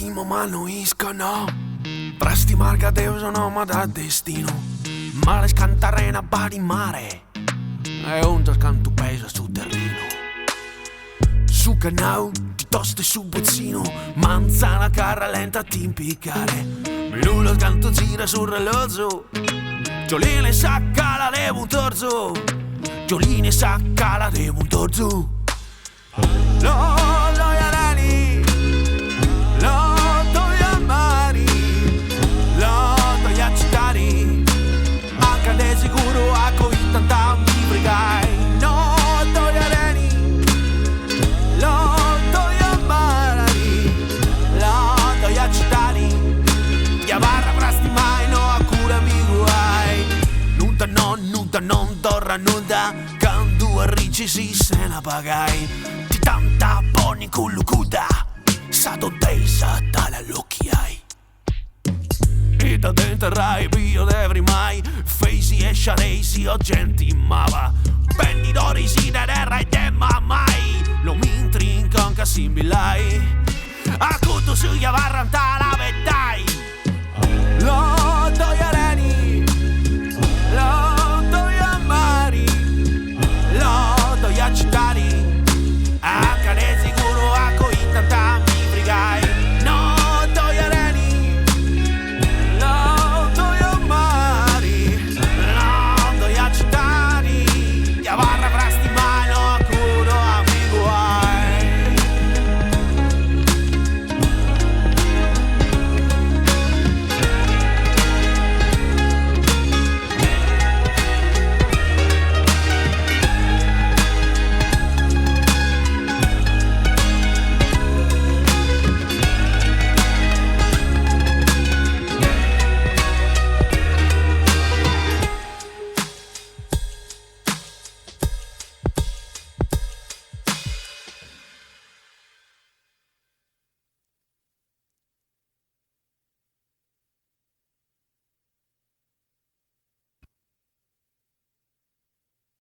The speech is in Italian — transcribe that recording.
attimo ma annoiscono. Presti marca Deus ma da destino. Ma le scantarena badi mare. E un canto peso sul terreno. Su canau, ti toste su bozzino. Manzana carra lenta ti impiccare. Minuto canto gira sul relozzo. Gioline sacca la devo un torzo. Gioline sacca la devo un torzo. No, no, yarani. No, to yamari. No, to yachitari. Anche de sicuro a coi tanta mi fregai. No, to yarani. No, to yamari. No, to yachitari. Yabarra prasti mai no a cura mi guai. Nuda non torra nuda. Quando arrici si se la pagai. Tanta poni culucuda, sa dottesa tale l'occhi hai. E da denterai bio devri mai, feisi e sciareisi o genti mava. Pendidori si da terra e temma mai, lo mi intrincan che simbilai. A cutto su yavarranta la vedai. Lo doiare